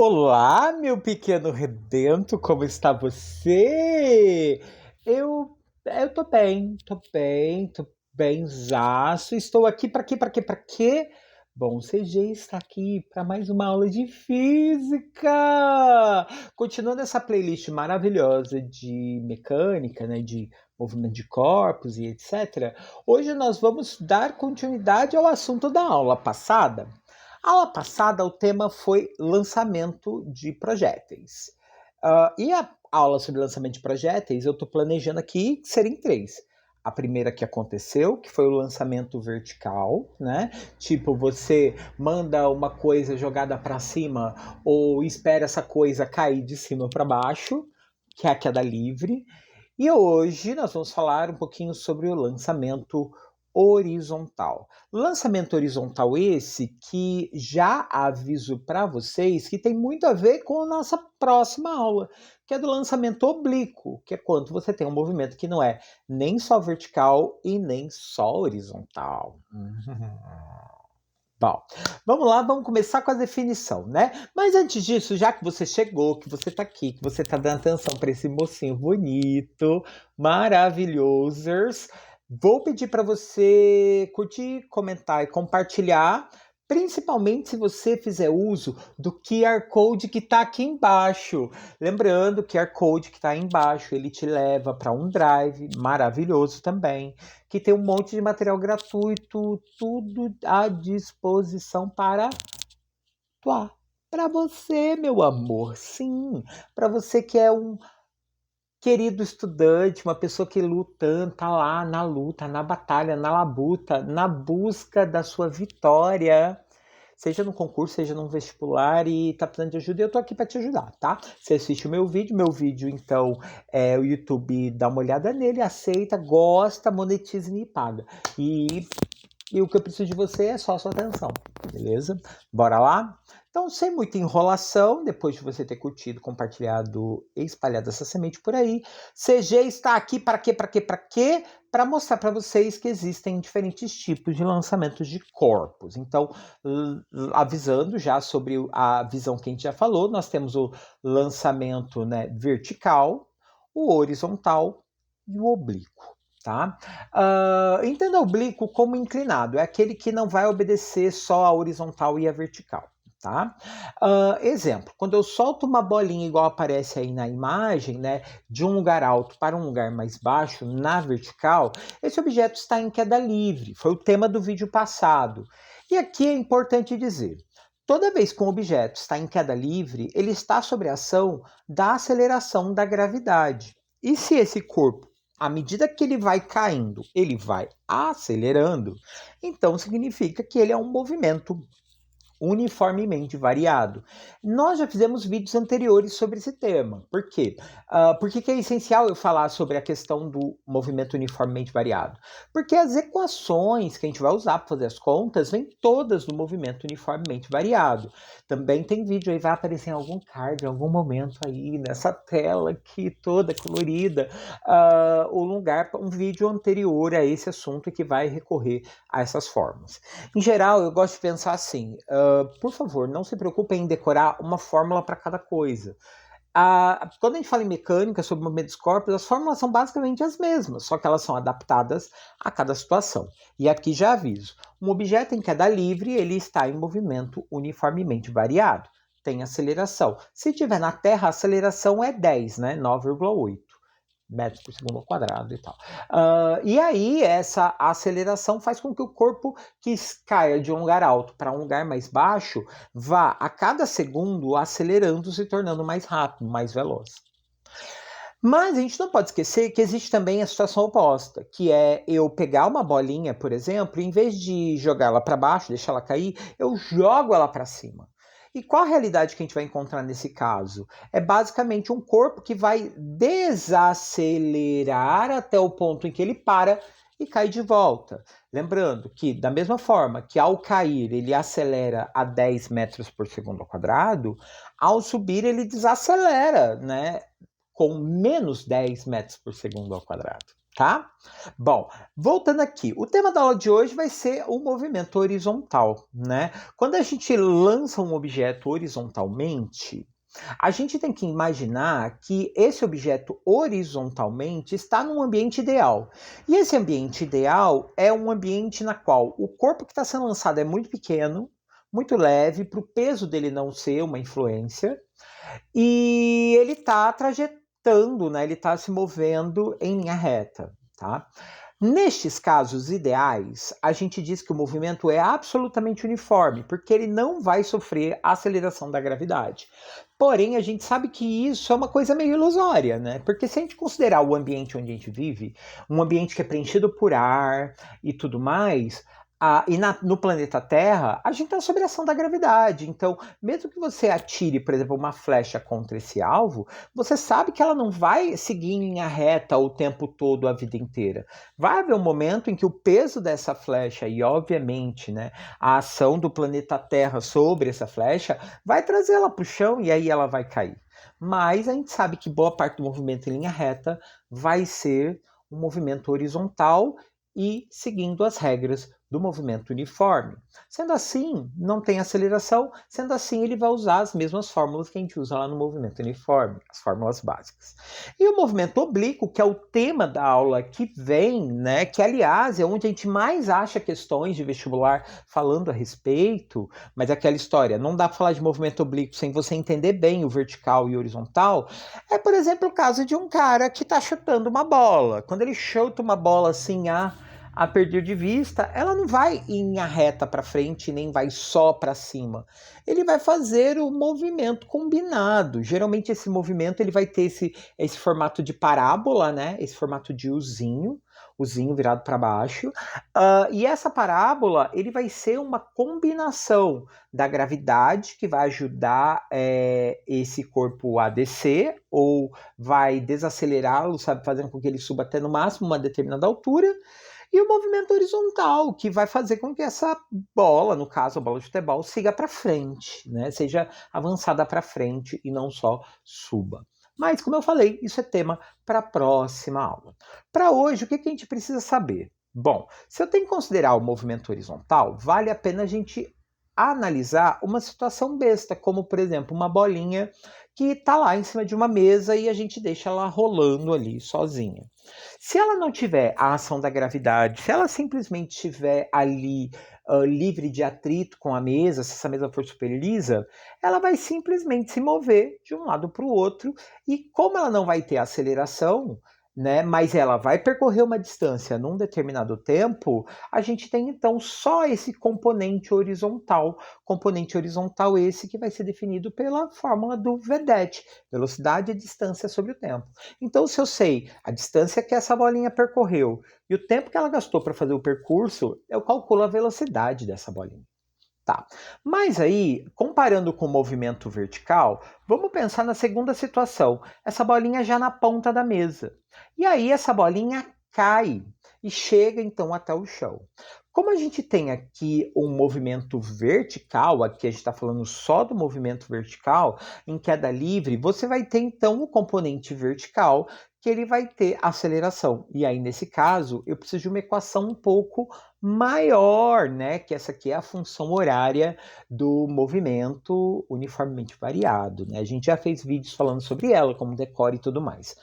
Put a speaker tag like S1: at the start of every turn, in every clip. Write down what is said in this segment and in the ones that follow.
S1: Olá, meu pequeno rebento, como está você? Eu tô benzaço. Estou aqui para quê, para quê, para quê? Bom, CG está aqui para mais uma aula de física. Continuando essa playlist maravilhosa de mecânica, né, de movimento de corpos e etc. Hoje nós vamos dar continuidade ao assunto da aula passada. A aula passada, o tema foi lançamento de projéteis. E a aula sobre lançamento de projéteis, eu estou planejando aqui serem três. A primeira que aconteceu, que foi o lançamento vertical, né? Tipo, você manda uma coisa jogada para cima ou espera essa coisa cair de cima para baixo, que é a queda livre. E hoje nós vamos falar um pouquinho sobre o lançamento horizontal. Lançamento horizontal esse que já aviso para vocês que tem muito a ver com a nossa próxima aula, que é do lançamento oblíquo, que é quando você tem um movimento que não é nem só vertical e nem só horizontal. Bom, vamos lá, vamos começar com a definição, né? Mas antes disso, já que você chegou, que você tá aqui, que você tá dando atenção para esse mocinho bonito, maravilhoso, vou pedir para você curtir, comentar e compartilhar, principalmente se você fizer uso do QR Code que está aqui embaixo. Lembrando, o QR Code que está aí embaixo, ele te leva para um drive maravilhoso também, que tem um monte de material gratuito, tudo à disposição para atuar. Para você, meu amor, sim. Para você que é um querido estudante, uma pessoa que lutando, tá lá na luta, na batalha, na labuta, na busca da sua vitória, seja no concurso, seja no vestibular e tá precisando de ajuda, eu tô aqui para te ajudar, tá? Você assiste o meu vídeo então o YouTube dá uma olhada nele, aceita, gosta, monetiza e me paga. E o que eu preciso de você é só a sua atenção, beleza? Bora lá? Então, sem muita enrolação, depois de você ter curtido, compartilhado e espalhado essa semente por aí, CG está aqui para quê, para quê, para quê? Para mostrar para vocês que existem diferentes tipos de lançamentos de corpos. Então, avisando já sobre a visão que a gente já falou, nós temos o lançamento, né, vertical, o horizontal e o oblíquo. Tá? Entenda o oblíquo como inclinado, é aquele que não vai obedecer só a horizontal e a vertical. Tá? Exemplo, quando eu solto uma bolinha igual aparece aí na imagem, né, de um lugar alto para um lugar mais baixo, na vertical, esse objeto está em queda livre, foi o tema do vídeo passado. E aqui é importante dizer, toda vez que um objeto está em queda livre, ele está sob a ação da aceleração da gravidade. E se esse corpo, à medida que ele vai caindo, ele vai acelerando, então significa que ele é um movimento uniformemente variado. Nós já fizemos vídeos anteriores sobre esse tema. Por quê? Por que é essencial eu falar sobre a questão do movimento uniformemente variado? Porque as equações que a gente vai usar para fazer as contas vêm todas do movimento uniformemente variado. Também tem vídeo aí, vai aparecer em algum card, em algum momento aí, nessa tela aqui toda colorida, um vídeo anterior a esse assunto que vai recorrer a essas formas. Em geral, eu gosto de pensar assim, por favor, não se preocupem em decorar uma fórmula para cada coisa. Quando a gente fala em mecânica, sobre movimentos dos corpos, as fórmulas são basicamente as mesmas, só que elas são adaptadas a cada situação. E aqui já aviso, um objeto em queda livre, ele está em movimento uniformemente variado. Tem aceleração. Se estiver na Terra, a aceleração é 10, né? 9,8 metros por segundo ao quadrado e tal. E aí, essa aceleração faz com que o corpo que caia de um lugar alto para um lugar mais baixo vá, a cada segundo, acelerando, se tornando mais rápido, mais veloz. Mas a gente não pode esquecer que existe também a situação oposta, que é eu pegar uma bolinha, por exemplo, e em vez de jogar ela para baixo, deixar ela cair, eu jogo ela para cima. E qual a realidade que a gente vai encontrar nesse caso? É basicamente um corpo que vai desacelerar até o ponto em que ele para e cai de volta. Lembrando que, da mesma forma que ao cair ele acelera a 10 metros por segundo ao quadrado, ao subir ele desacelera, né, com menos 10 metros por segundo ao quadrado. tá? Bom, voltando aqui, o tema da aula de hoje vai ser o movimento horizontal, né? Quando a gente lança um objeto horizontalmente, a gente tem que imaginar que esse objeto horizontalmente está num ambiente ideal. E esse ambiente ideal é um ambiente na qual o corpo que está sendo lançado é muito pequeno, muito leve, para o peso dele não ser uma influência, e ele está trajetando, né? Ele está se movendo em linha reta, tá? Nestes casos ideais, a gente diz que o movimento é absolutamente uniforme, porque ele não vai sofrer a aceleração da gravidade. Porém, a gente sabe que isso é uma coisa meio ilusória, né? Porque se a gente considerar o ambiente onde a gente vive, um ambiente que é preenchido por ar e tudo mais, no planeta Terra, a gente está sob a ação da gravidade. Então, mesmo que você atire, por exemplo, uma flecha contra esse alvo, você sabe que ela não vai seguir em linha reta o tempo todo, a vida inteira. Vai haver um momento em que o peso dessa flecha e, obviamente, né, a ação do planeta Terra sobre essa flecha vai trazê-la para o chão e aí ela vai cair. Mas a gente sabe que boa parte do movimento em linha reta vai ser um movimento horizontal e seguindo as regras do movimento uniforme. Sendo assim, não tem aceleração, sendo assim, ele vai usar as mesmas fórmulas que a gente usa lá no movimento uniforme, as fórmulas básicas. E o movimento oblíquo, que é o tema da aula que vem, né, que aliás é onde a gente mais acha questões de vestibular falando a respeito, mas é aquela história, não dá para falar de movimento oblíquo sem você entender bem o vertical e o horizontal, é, por exemplo, o caso de um cara que está chutando uma bola. Quando ele chuta uma bola assim, a perder de vista, ela não vai em linha reta para frente, nem vai só para cima. Ele vai fazer o movimento combinado. Geralmente esse movimento ele vai ter esse formato de parábola, né? Esse formato de Uzinho virado para baixo. E essa parábola ele vai ser uma combinação da gravidade que vai ajudar esse corpo a descer ou vai desacelerá-lo, sabe, fazendo com que ele suba até no máximo uma determinada altura. E o movimento horizontal, que vai fazer com que essa bola, no caso a bola de futebol, siga para frente, né? Seja avançada para frente e não só suba. Mas, como eu falei, isso é tema para a próxima aula. Para hoje, o que a gente precisa saber? Bom, se eu tenho que considerar o movimento horizontal, vale a pena a gente analisar uma situação besta, como, por exemplo, uma bolinha que está lá em cima de uma mesa e a gente deixa ela rolando ali sozinha. Se ela não tiver a ação da gravidade, se ela simplesmente estiver ali livre de atrito com a mesa, se essa mesa for super lisa, ela vai simplesmente se mover de um lado para o outro e como ela não vai ter aceleração, né, mas ela vai percorrer uma distância num determinado tempo, a gente tem então só esse componente horizontal esse que vai ser definido pela fórmula do Vedet, velocidade e distância sobre o tempo. Então, se eu sei a distância que essa bolinha percorreu e o tempo que ela gastou para fazer o percurso, eu calculo a velocidade dessa bolinha. Tá. Mas aí, comparando com o movimento vertical, vamos pensar na segunda situação. Essa bolinha já na ponta da mesa. E aí essa bolinha cai e chega então até o chão. Como a gente tem aqui um movimento vertical, aqui a gente está falando só do movimento vertical, em queda livre, você vai ter então o componente vertical, que ele vai ter aceleração. E aí, nesse caso, eu preciso de uma equação um pouco maior, né? Que essa aqui é a função horária do movimento uniformemente variado, né? A gente já fez vídeos falando sobre ela, como decore e tudo mais.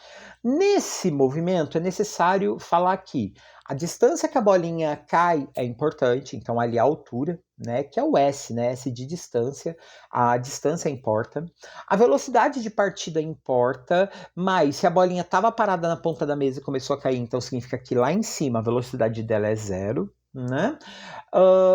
S1: Nesse movimento é necessário falar aqui a distância que a bolinha cai é importante, então ali a altura, né, que é o S, né, S de distância, a distância importa. A velocidade de partida importa, mas se a bolinha estava parada na ponta da mesa e começou a cair, então significa que lá em cima a velocidade dela é zero, né?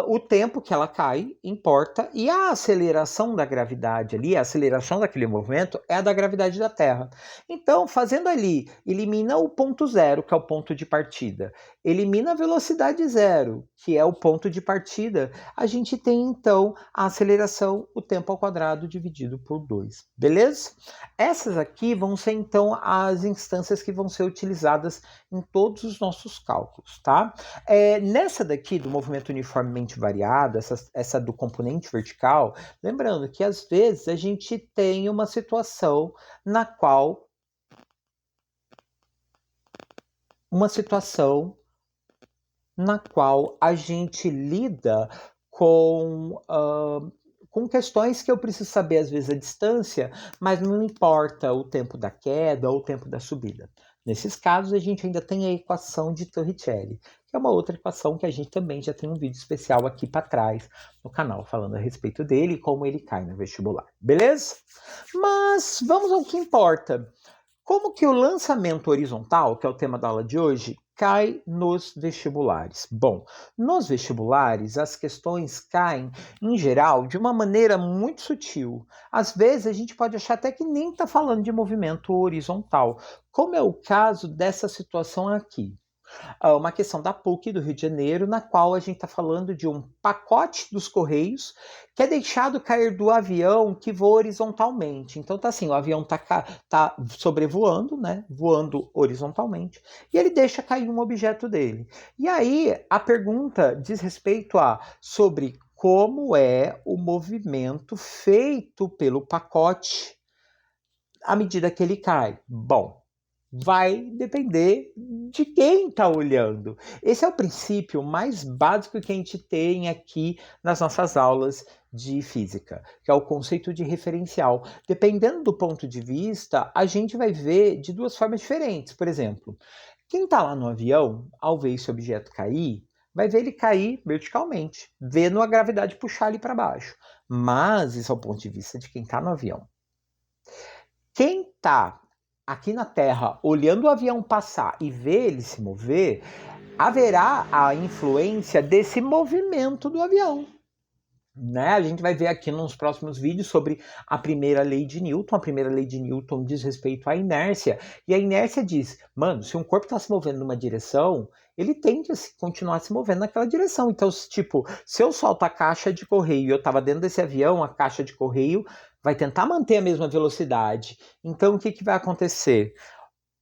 S1: O tempo que ela cai importa e a aceleração da gravidade ali, a aceleração daquele movimento é a da gravidade da Terra. Então, fazendo ali, elimina o ponto zero, que é o ponto de partida, elimina a velocidade zero, que é o ponto de partida, a gente tem então a aceleração, o tempo ao quadrado dividido por 2, beleza? Essas aqui vão ser então as instâncias que vão ser utilizadas em todos os nossos cálculos, tá? Nessa daqui do movimento uniformemente variado, essa do componente vertical, lembrando que às vezes a gente tem uma situação na qual uma situação na qual a gente lida com questões que eu preciso saber, às vezes, a distância, mas não importa o tempo da queda ou o tempo da subida. Nesses casos, a gente ainda tem a equação de Torricelli, que é uma outra equação que a gente também já tem um vídeo especial aqui para trás no canal, falando a respeito dele e como ele cai no vestibular. Beleza? Mas vamos ao que importa. Como que o lançamento horizontal, que é o tema da aula de hoje, cai nos vestibulares? Bom, nos vestibulares as questões caem, em geral, de uma maneira muito sutil. Às vezes a gente pode achar até que nem está falando de movimento horizontal, como é o caso dessa situação aqui. Uma questão da PUC do Rio de Janeiro, na qual a gente está falando de um pacote dos Correios que é deixado cair do avião que voa horizontalmente. Então tá assim, o avião tá sobrevoando, né, voando horizontalmente, e ele deixa cair um objeto dele. E aí a pergunta diz respeito sobre como é o movimento feito pelo pacote à medida que ele cai. Bom, vai depender de quem está olhando. Esse é o princípio mais básico que a gente tem aqui nas nossas aulas de física, que é o conceito de referencial. Dependendo do ponto de vista, a gente vai ver de duas formas diferentes. Por exemplo, quem está lá no avião, ao ver esse objeto cair, vai ver ele cair verticalmente, vendo a gravidade puxar ele para baixo. Mas isso é o ponto de vista de quem está no avião. Quem está aqui na Terra olhando o avião passar e ver ele se mover, haverá a influência desse movimento do avião. Né? A gente vai ver aqui nos próximos vídeos sobre a primeira lei de Newton. A primeira lei de Newton diz respeito à inércia. E a inércia diz, mano, se um corpo está se movendo numa direção, ele tende a continuar se movendo naquela direção. Então, tipo, se eu solto a caixa de correio e eu estava dentro desse avião, a caixa de correio vai tentar manter a mesma velocidade. Então, o que vai acontecer?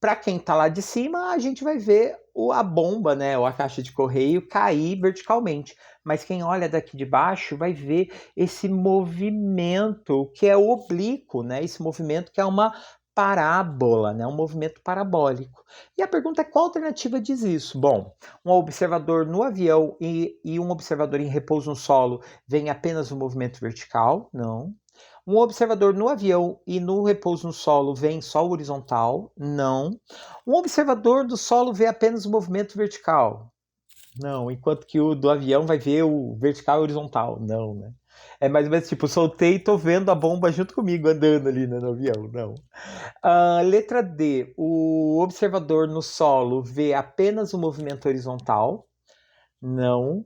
S1: Para quem está lá de cima, a gente vai ver a bomba, né, ou a caixa de correio cair verticalmente. Mas quem olha daqui de baixo vai ver esse movimento que é oblíquo, né? Esse movimento que é uma parábola, né? Um movimento parabólico. E a pergunta é qual alternativa diz isso? Bom, um observador no avião e um observador em repouso no solo vem apenas o movimento vertical? Não. Um observador no avião e no repouso no solo vê só o horizontal? Não. Um observador do solo vê apenas o movimento vertical? Não. Enquanto que o do avião vai ver o vertical e o horizontal? Não, né? É mais ou menos tipo, soltei e tô vendo a bomba junto comigo andando ali, né, no avião? Não. Letra D. O observador no solo vê apenas o movimento horizontal? Não.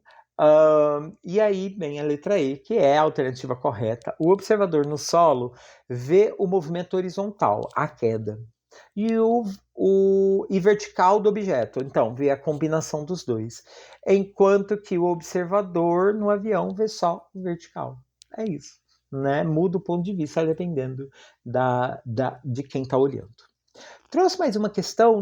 S1: E aí vem a letra E, que é a alternativa correta. O observador no solo vê o movimento horizontal, a queda, e vertical do objeto. Então, vê a combinação dos dois. Enquanto que o observador no avião vê só o vertical. É isso. Né? Muda o ponto de vista dependendo de quem está olhando. Trouxe mais uma questão,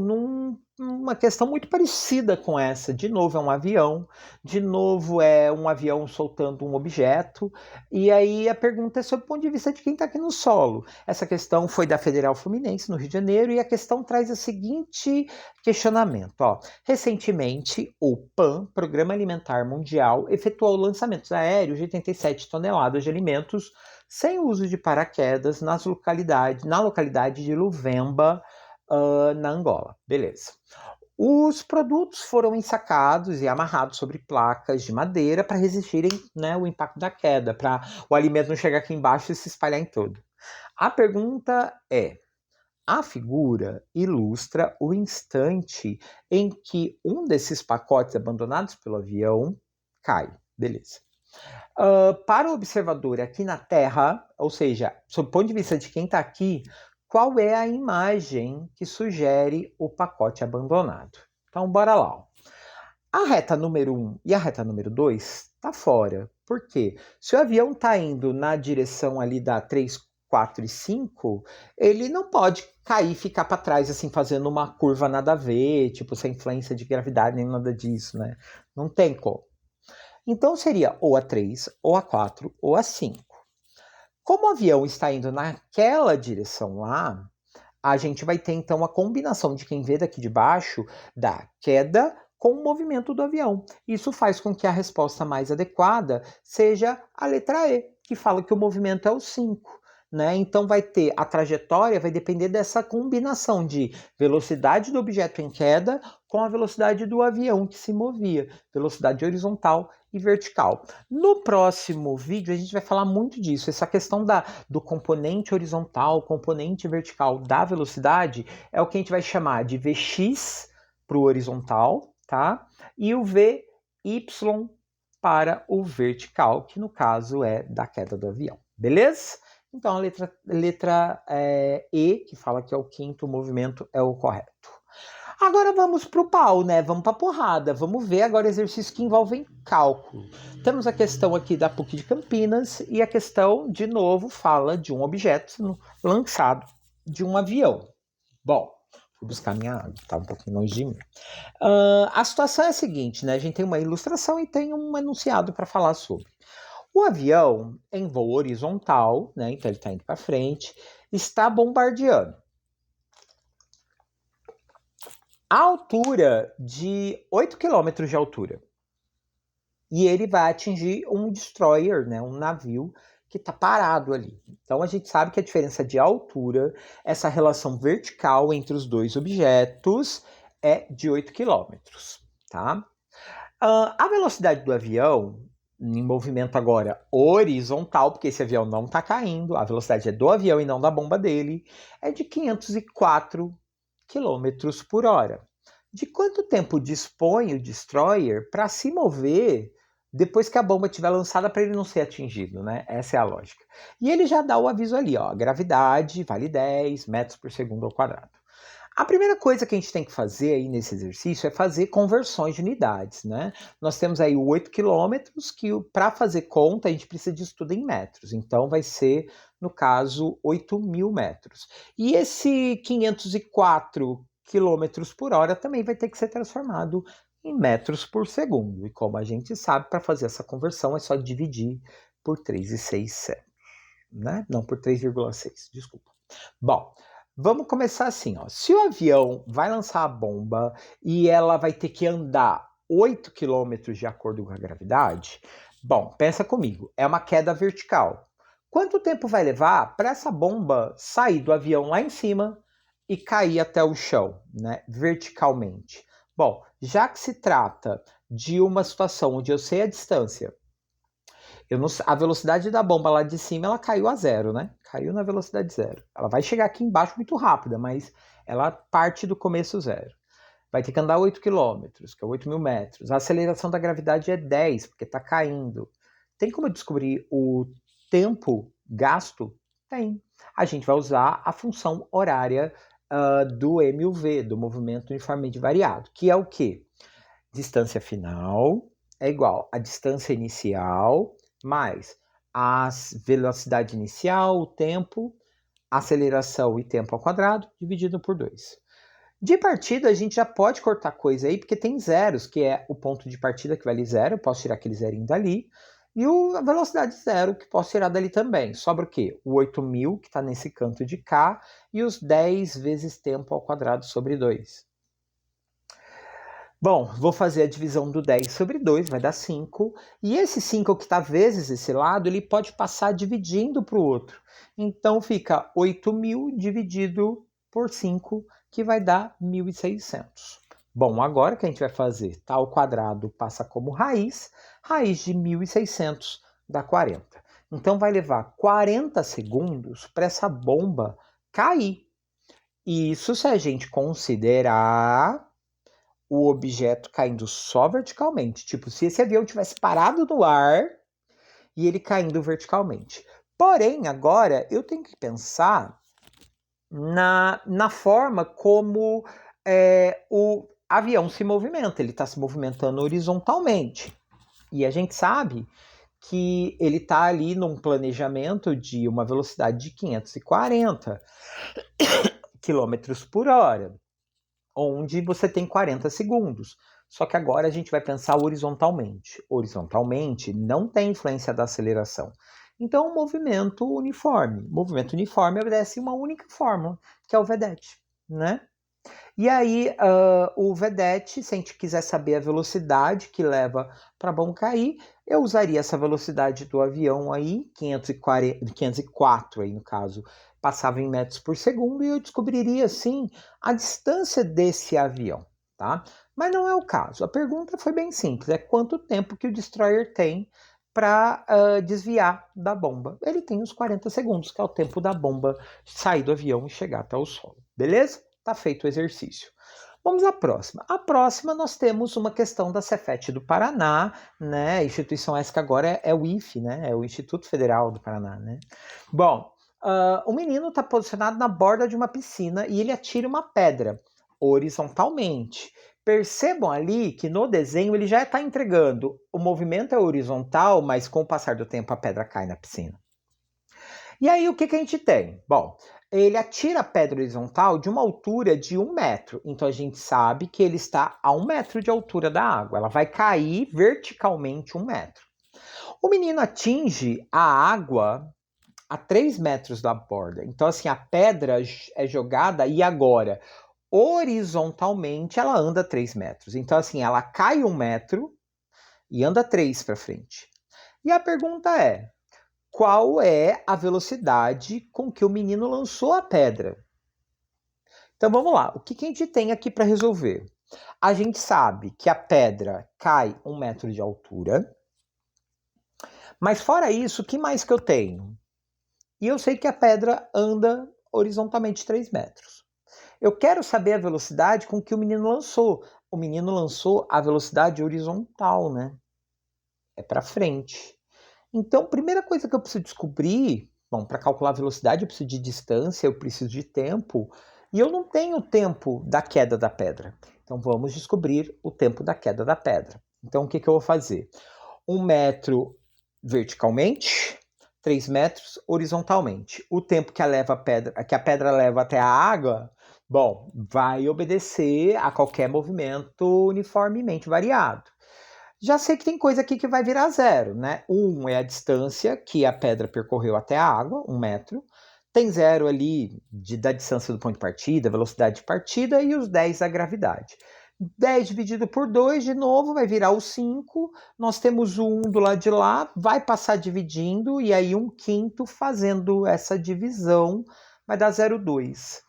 S1: uma questão muito parecida com essa. De novo é um avião, de novo é um avião soltando um objeto, e aí a pergunta é sobre o ponto de vista de quem está aqui no solo. Essa questão foi da Federal Fluminense, no Rio de Janeiro, e a questão traz o seguinte questionamento. Recentemente, o PAN, Programa Alimentar Mundial, efetuou lançamentos aéreos de 87 toneladas de alimentos sem uso de paraquedas na localidade de Luvemba, na Angola. Beleza. Os produtos foram ensacados e amarrados sobre placas de madeira para resistirem, né, o impacto da queda, para o alimento não chegar aqui embaixo e se espalhar em todo. A pergunta é: a figura ilustra o instante em que um desses pacotes abandonados pelo avião cai. Beleza. Para o observador aqui na Terra, ou seja, sob o ponto de vista de quem está aqui, qual é a imagem que sugere o pacote abandonado? Então, bora lá. A reta número 1 e a reta número 2 tá fora. Por quê? Se o avião está indo na direção ali da 3, 4 e 5, ele não pode cair e ficar para trás, assim, fazendo uma curva nada a ver, tipo, sem influência de gravidade, nem nada disso, né? Não tem como. Então, seria ou a 3, ou a 4, ou a 5. Como o avião está indo naquela direção lá, a gente vai ter então a combinação de quem vê daqui de baixo da queda com o movimento do avião. Isso faz com que a resposta mais adequada seja a letra E, que fala que o movimento é o 5. Né? Então vai ter a trajetória, vai depender dessa combinação de velocidade do objeto em queda com a velocidade do avião que se movia, velocidade horizontal e vertical. No próximo vídeo a gente vai falar muito disso, essa questão do componente horizontal, componente vertical da velocidade é o que a gente vai chamar de Vx para o horizontal, tá? E o Vy para o vertical, que no caso é da queda do avião, beleza? Então, a letra E, que fala que é o quinto movimento, é o correto. Agora vamos para o pau, né? Vamos para a porrada. Vamos ver agora exercícios que envolvem cálculo. Temos a questão aqui da PUC de Campinas e a questão, de novo, fala de um objeto lançado de um avião. Bom, vou buscar minha água, tá um pouquinho longe de mim. A situação é a seguinte, né? A gente tem uma ilustração e tem um enunciado para falar sobre. O avião, em voo horizontal, né, então ele está indo para frente, está bombardeando. A altura de 8 km de altura. E ele vai atingir um destroyer, né, um navio que está parado ali. Então a gente sabe que a diferença de altura, essa relação vertical entre os dois objetos, é de 8 km. Tá? A velocidade do avião, em movimento agora horizontal, porque esse avião não está caindo, a velocidade é do avião e não da bomba dele, é de 504 km por hora. De quanto tempo dispõe o destroyer para se mover depois que a bomba estiver lançada para ele não ser atingido, né? Essa é a lógica. E ele já dá o aviso ali, ó, gravidade vale 10 metros por segundo ao quadrado. A primeira coisa que a gente tem que fazer aí nesse exercício é fazer conversões de unidades, né? Nós temos aí 8 quilômetros, que para fazer conta a gente precisa disso tudo em metros. Então vai ser, no caso, 8.000 metros. E esse 504 quilômetros por hora também vai ter que ser transformado em metros por segundo. E como a gente sabe, para fazer essa conversão é só dividir por 3,6, né? Não, por 3,6, desculpa. Bom, vamos começar assim, ó. Se o avião vai lançar a bomba e ela vai ter que andar 8 km de acordo com a gravidade, bom, pensa comigo, é uma queda vertical. Quanto tempo vai levar para essa bomba sair do avião lá em cima e cair até o chão, né, verticalmente? Bom, já que se trata de uma situação onde eu sei a distância, a velocidade da bomba lá de cima, ela caiu a zero, né? Caiu na velocidade zero. Ela vai chegar aqui embaixo muito rápida, mas ela parte do começo zero. Vai ter que andar 8 km, que é 8.000 metros. A aceleração da gravidade é 10, porque está caindo. Tem como descobrir o tempo gasto? Tem. A gente vai usar a função horária do MUV, do movimento uniformemente variado, que é o quê? Distância final é igual a distância inicial mais a velocidade inicial, o tempo, aceleração e tempo ao quadrado, dividido por 2. De partida, a gente já pode cortar coisa aí, porque tem zeros, que é o ponto de partida que vale zero, eu posso tirar aquele zerinho dali, e a velocidade zero, que posso tirar dali também. Sobra o quê? O 8.000, que está nesse canto de cá, e os 10 vezes tempo ao quadrado sobre 2. Bom, vou fazer a divisão do 10 sobre 2, vai dar 5. E esse 5 que está vezes esse lado, ele pode passar dividindo para o outro. Então fica 8.000 dividido por 5, que vai dar 1.600. Bom, agora o que a gente vai fazer? Tá, o quadrado passa como raiz de 1.600 dá 40. Então vai levar 40 segundos para essa bomba cair. Isso se a gente considerar o objeto caindo só verticalmente. Tipo, se esse avião tivesse parado no ar e ele caindo verticalmente. Porém, agora eu tenho que pensar na forma como o avião se movimenta. Ele está se movimentando horizontalmente. E a gente sabe que ele está ali num planejamento de uma velocidade de 540 km por hora, onde você tem 40 segundos. Só que agora a gente vai pensar horizontalmente. Horizontalmente não tem influência da aceleração. Então, um movimento uniforme. Movimento uniforme obedece uma única fórmula, que é o vedete, né? E aí, o vedete, se a gente quiser saber a velocidade que leva para a bomba cair, eu usaria essa velocidade do avião aí, 504 aí no caso, passava em metros por segundo, e eu descobriria, assim, a distância desse avião, tá? Mas não é o caso. A pergunta foi bem simples, é quanto tempo que o destroyer tem para desviar da bomba. Ele tem uns 40 segundos, que é o tempo da bomba sair do avião e chegar até o solo, beleza? Tá feito o exercício. Vamos à próxima. A próxima nós temos uma questão da Cefet do Paraná, né? A instituição essa que agora é o IFE, né? É o Instituto Federal do Paraná, né? Bom, o menino está posicionado na borda de uma piscina e ele atira uma pedra horizontalmente. Percebam ali que no desenho ele já está entregando. O movimento é horizontal, mas com o passar do tempo a pedra cai na piscina. E aí o que a gente tem? Bom, ele atira a pedra horizontal de uma altura de 1 metro. Então a gente sabe que ele está a 1 metro de altura da água. Ela vai cair verticalmente 1 metro. O menino atinge a água a 3 metros da borda. Então, assim, a pedra é jogada e agora, horizontalmente, ela anda 3 metros. Então, assim, ela cai 1 metro e anda 3 para frente. E a pergunta é, qual é a velocidade com que o menino lançou a pedra? Então vamos lá, o que a gente tem aqui para resolver? A gente sabe que a pedra cai 1 metro de altura, mas fora isso, o que mais que eu tenho? E eu sei que a pedra anda horizontalmente 3 metros. Eu quero saber a velocidade com que o menino lançou. O menino lançou a velocidade horizontal, né? É para frente. Então, primeira coisa que eu preciso descobrir, bom, para calcular a velocidade eu preciso de distância, eu preciso de tempo, e eu não tenho o tempo da queda da pedra. Então, vamos descobrir o tempo da queda da pedra. Então, o que eu vou fazer? 1 metro verticalmente, 3 metros horizontalmente. O tempo que a pedra leva até a água, bom, vai obedecer a qualquer movimento uniformemente variado. Já sei que tem coisa aqui que vai virar zero, né? 1 é a distância que a pedra percorreu até a água, 1 metro. Tem zero ali da distância do ponto de partida, velocidade de partida, e os 10 da gravidade. 10 dividido por 2, de novo, vai virar o 5. Nós temos o 1 do lado de lá, vai passar dividindo, e aí 1/5 fazendo essa divisão, vai dar 0,2.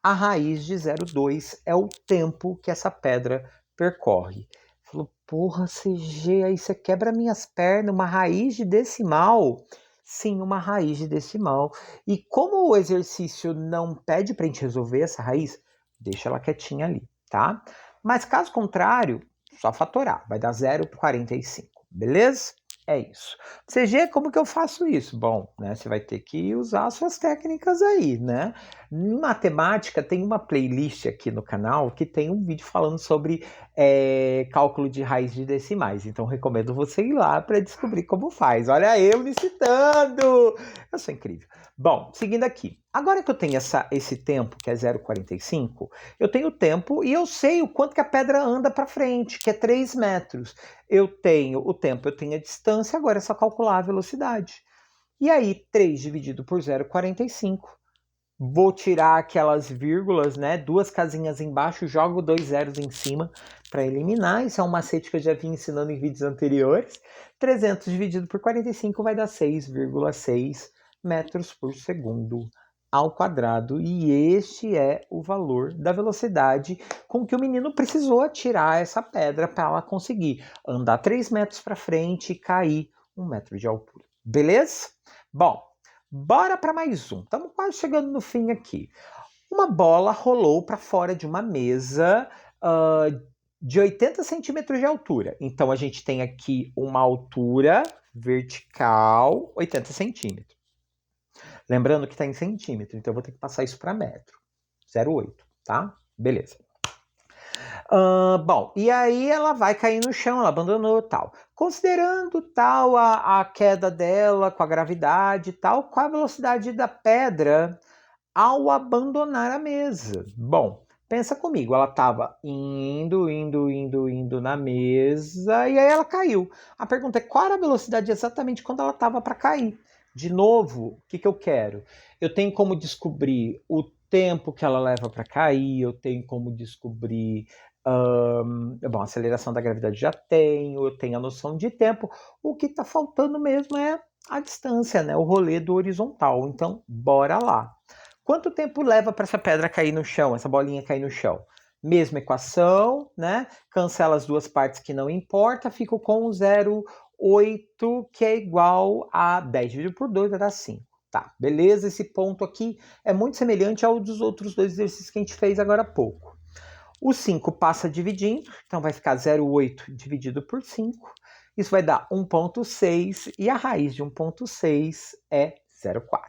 S1: A raiz de 0,2 é o tempo que essa pedra percorre. Falou, porra, CG, aí você quebra minhas pernas, uma raiz de decimal? Sim, uma raiz de decimal. E como o exercício não pede para a gente resolver essa raiz, deixa ela quietinha ali, tá? Mas caso contrário, só fatorar, vai dar 0,45, beleza? É isso. CG, como que eu faço isso? Bom, né, você vai ter que usar as suas técnicas aí, né? Em matemática, tem uma playlist aqui no canal que tem um vídeo falando sobre cálculo de raiz de decimais. Então, recomendo você ir lá para descobrir como faz. Olha eu me citando! Eu sou incrível. Bom, seguindo aqui. Agora que eu tenho esse tempo, que é 0,45, eu tenho o tempo e eu sei o quanto que a pedra anda para frente, que é 3 metros. Eu tenho o tempo, eu tenho a distância, agora é só calcular a velocidade. E aí, 3 dividido por 0,45. Vou tirar aquelas vírgulas, né? 2 casinhas embaixo, jogo 2 zeros em cima para eliminar. Isso é um macete que eu já vim ensinando em vídeos anteriores. 300 dividido por 45 vai dar 6,6 metros por segundo ao quadrado. E este é o valor da velocidade com que o menino precisou atirar essa pedra para ela conseguir andar 3 metros para frente e cair 1 metro de altura. Beleza? Bom, bora para mais um. Estamos quase chegando no fim aqui. Uma bola rolou para fora de uma mesa de 80 centímetros de altura. Então, a gente tem aqui uma altura vertical 80 centímetros. Lembrando que está em centímetro, então eu vou ter que passar isso para metro. 0,8, tá? Beleza. Bom, e aí ela vai cair no chão, ela abandonou tal. Considerando tal a queda dela com a gravidade e tal, qual a velocidade da pedra ao abandonar a mesa? Bom, pensa comigo, ela estava indo na mesa e aí ela caiu. A pergunta é qual era a velocidade exatamente quando ela estava para cair? De novo, o que eu quero? Eu tenho como descobrir o tempo que ela leva para cair, eu tenho como descobrir. Bom, a aceleração da gravidade já tenho, eu tenho a noção de tempo. O que está faltando mesmo é a distância, né? O rolê do horizontal. Então, bora lá. Quanto tempo leva para essa pedra cair no chão, essa bolinha cair no chão? Mesma equação, né? Cancela as duas partes que não importa, fico com 0,8, que é igual a 10 dividido por 2, vai dar 5. Tá, beleza? Esse ponto aqui é muito semelhante ao dos outros dois exercícios que a gente fez agora há pouco. O 5 passa dividindo, então vai ficar 0,8 dividido por 5. Isso vai dar 1,6 e a raiz de 1,6 é 0,4.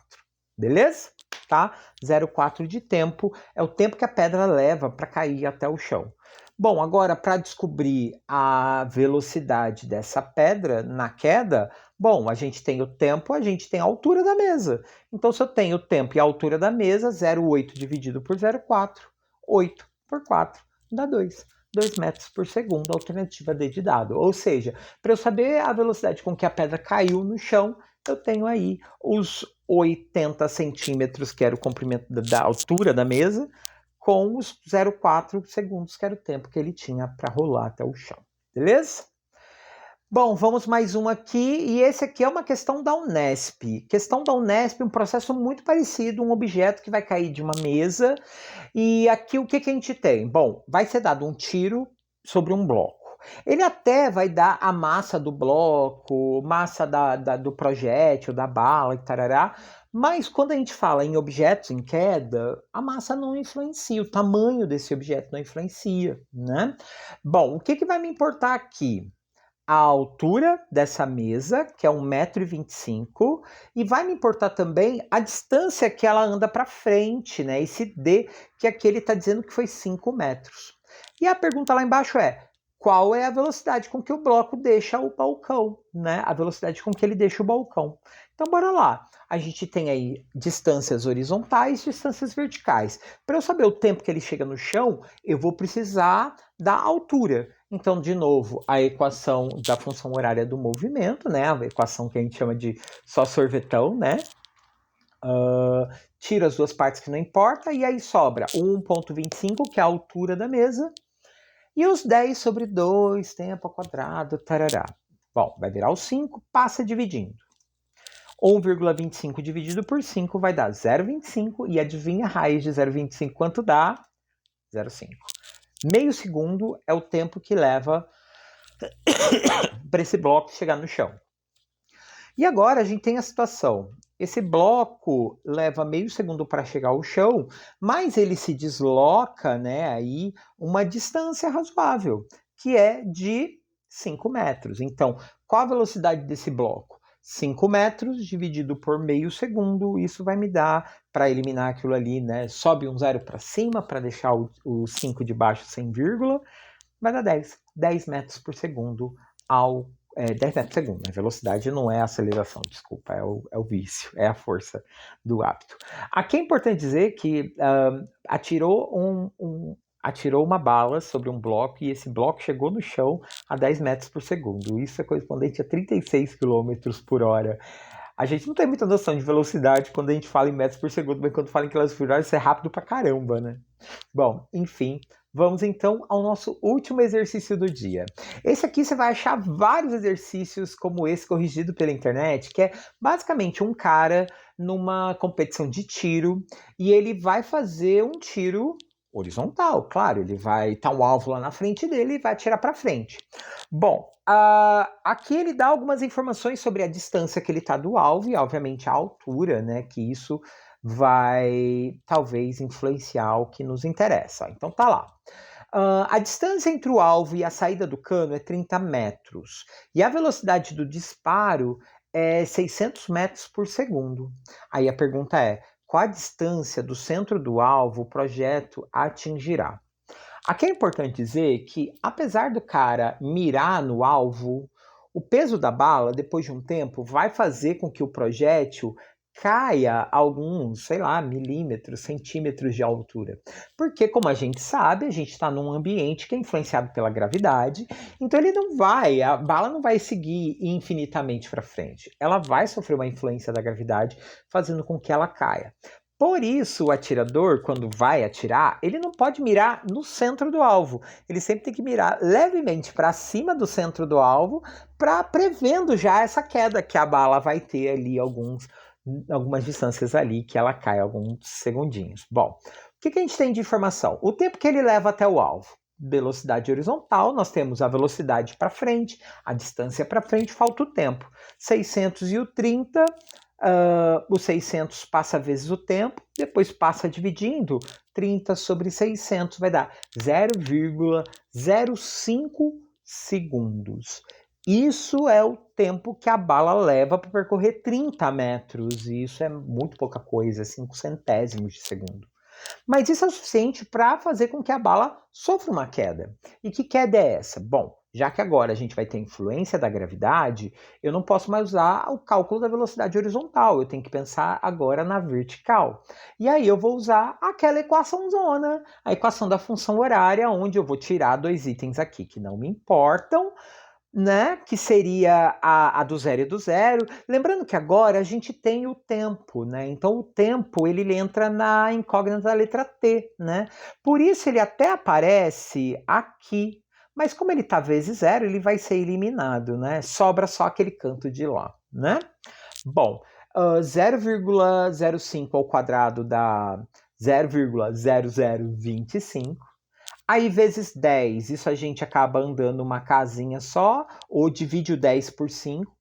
S1: Beleza? Tá? 0,4 de tempo é o tempo que a pedra leva para cair até o chão. Bom, agora para descobrir a velocidade dessa pedra na queda, bom, a gente tem o tempo, a gente tem a altura da mesa. Então, se eu tenho o tempo e a altura da mesa, 0,8 dividido por 0,4, 8 por 4, dá 2. 2 metros por segundo, alternativa D de dado. Ou seja, para eu saber a velocidade com que a pedra caiu no chão, eu tenho aí os 80 centímetros, que era o comprimento da altura da mesa, com os 0,4 segundos, que era o tempo que ele tinha para rolar até o chão. Beleza? Bom, vamos mais um aqui, e esse aqui é uma questão da Unesp. Questão da Unesp, um processo muito parecido, um objeto que vai cair de uma mesa, e aqui o que a gente tem? Bom, vai ser dado um tiro sobre um bloco. Ele até vai dar a massa do bloco, massa do projétil, da bala e tarará, mas quando a gente fala em objetos em queda, a massa não influencia, o tamanho desse objeto não influencia, né? Bom, o que vai me importar aqui? A altura dessa mesa, que é 1,25 m, e vai me importar também a distância que ela anda para frente, né? Esse D, que aqui ele está dizendo que foi 5 metros. E a pergunta lá embaixo é: qual é a velocidade com que o bloco deixa o balcão, né? A velocidade com que ele deixa o balcão. Então, bora lá. A gente tem aí distâncias horizontais, distâncias verticais. Para eu saber o tempo que ele chega no chão, eu vou precisar da altura. Então, de novo, a equação da função horária do movimento, né? A equação que a gente chama de só sorvetão, né? Tira as duas partes que não importa, e aí sobra 1,25, que é a altura da mesa, e os 10 sobre 2, tempo ao quadrado, tarará. Bom, vai virar o 5, passa dividindo. 1,25 dividido por 5 vai dar 0,25, e adivinha a raiz de 0,25 quanto dá? 0,5. Meio segundo é o tempo que leva para esse bloco chegar no chão. E agora a gente tem a situação. Esse bloco leva meio segundo para chegar ao chão, mas ele se desloca, né, aí uma distância razoável, que é de 5 metros. Então, qual a velocidade desse bloco? 5 metros dividido por meio segundo, isso vai me dar, para eliminar aquilo ali, né, sobe um zero para cima para deixar o 5 de baixo sem vírgula, vai dar 10. 10 metros por segundo ao 10 metros por segundo. A velocidade não é a aceleração, desculpa, é o vício, é a força do hábito. Aqui é importante dizer que atirou uma bala sobre um bloco e esse bloco chegou no chão a 10 metros por segundo. Isso é correspondente a 36 km por hora. A gente não tem muita noção de velocidade quando a gente fala em metros por segundo, mas quando fala em quilômetros por hora, isso é rápido pra caramba, né? Bom, enfim, vamos então ao nosso último exercício do dia. Esse aqui você vai achar vários exercícios como esse corrigido pela internet, que é basicamente um cara numa competição de tiro e ele vai fazer um tiro horizontal, claro, ele vai estar um alvo lá na frente dele e vai atirar para frente. Bom, aqui ele dá algumas informações sobre a distância que ele está do alvo e, obviamente, a altura, né? Que isso vai talvez influenciar o que nos interessa. Então tá lá. A distância entre o alvo e a saída do cano é 30 metros. E a velocidade do disparo é 600 metros por segundo. Aí a pergunta é: qual a distância do centro do alvo o projeto atingirá? Aqui é importante dizer que, apesar do cara mirar no alvo, o peso da bala, depois de um tempo, vai fazer com que o projétil caia alguns, sei lá, milímetros, centímetros de altura. Porque, como a gente sabe, a gente está num ambiente que é influenciado pela gravidade, então a bala não vai seguir infinitamente para frente. Ela vai sofrer uma influência da gravidade, fazendo com que ela caia. Por isso, o atirador, quando vai atirar, ele não pode mirar no centro do alvo. Ele sempre tem que mirar levemente para cima do centro do alvo, para prevendo já essa queda que a bala vai ter ali algumas distâncias ali que ela cai alguns segundinhos. Bom, o que a gente tem de informação? O tempo que ele leva até o alvo. Velocidade horizontal, nós temos a velocidade para frente, a distância para frente, falta o tempo. 630, o 600 passa vezes o tempo, depois passa dividindo, 30 sobre 600 vai dar 0,05 segundos. Isso é o tempo que a bala leva para percorrer 30 metros, e isso é muito pouca coisa, 5 centésimos de segundo. Mas isso é o suficiente para fazer com que a bala sofra uma queda. E que queda é essa? Bom, já que agora a gente vai ter influência da gravidade, eu não posso mais usar o cálculo da velocidade horizontal, eu tenho que pensar agora na vertical. E aí eu vou usar aquela equaçãozona, a equação da função horária, onde eu vou tirar dois itens aqui que não me importam, né? Que seria a do zero e do zero. Lembrando que agora a gente tem o tempo, né? Então o tempo ele entra na incógnita da letra T, né? Por isso ele até aparece aqui, mas como ele está vezes zero, ele vai ser eliminado, né? Sobra só aquele canto de lá, né? Bom, 0,05 ao quadrado dá 0,0025. Aí vezes 10, isso a gente acaba andando uma casinha só, ou divide o 10 por 5,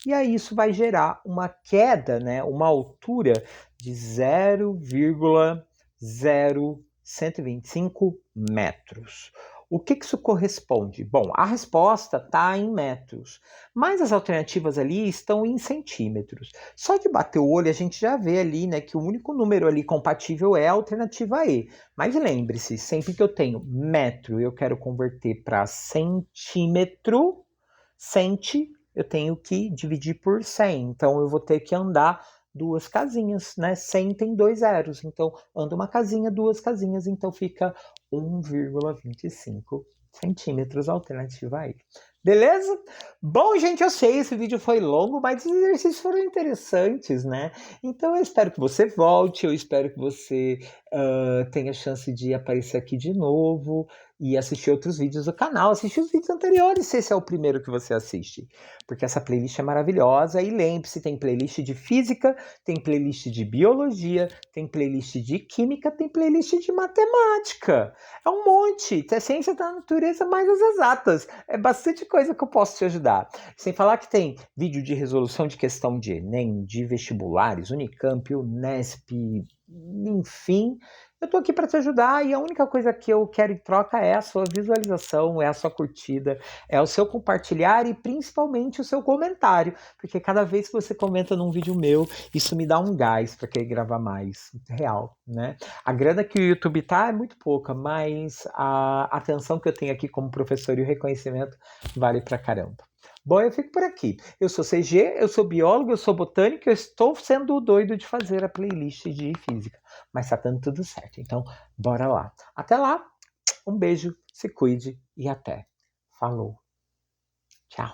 S1: e aí isso vai gerar uma queda, né, uma altura de 0,0125 metros. O que isso corresponde? Bom, a resposta está em metros, mas as alternativas ali estão em centímetros. Só de bater o olho a gente já vê ali, né, que o único número ali compatível é a alternativa E. Mas lembre-se, sempre que eu tenho metro e eu quero converter para centímetro, eu tenho que dividir por 100. Então eu vou ter que andar duas casinhas, né? 100 tem dois zeros, então anda uma casinha, duas casinhas, então fica 1,25 centímetros, alternativa aí. Beleza? Bom, gente, eu sei, esse vídeo foi longo, mas os exercícios foram interessantes, né? Então eu espero que você volte, eu espero que você tenha chance de aparecer aqui de novo e assistir outros vídeos do canal, assistir os vídeos anteriores, se esse é o primeiro que você assiste, porque essa playlist é maravilhosa. E lembre-se, tem playlist de física, tem playlist de biologia, tem playlist de química, tem playlist de matemática. É um monte, é ciência da natureza mais as exatas. É bastante coisa que eu posso te ajudar. Sem falar que tem vídeo de resolução de questão de Enem, de vestibulares, Unicamp, Unesp, enfim. Eu tô aqui para te ajudar e a única coisa que eu quero em troca é a sua visualização, é a sua curtida, é o seu compartilhar e principalmente o seu comentário, porque cada vez que você comenta num vídeo meu, isso me dá um gás para querer gravar mais, real, né? A grana que o YouTube tá é muito pouca, mas a atenção que eu tenho aqui como professor e o reconhecimento vale pra caramba. Bom, eu fico por aqui. Eu sou CG, eu sou biólogo, eu sou botânico, eu estou sendo o doido de fazer a playlist de física, mas tá dando tudo certo, então bora lá. Até lá, um beijo, se cuide e até. Falou. Tchau.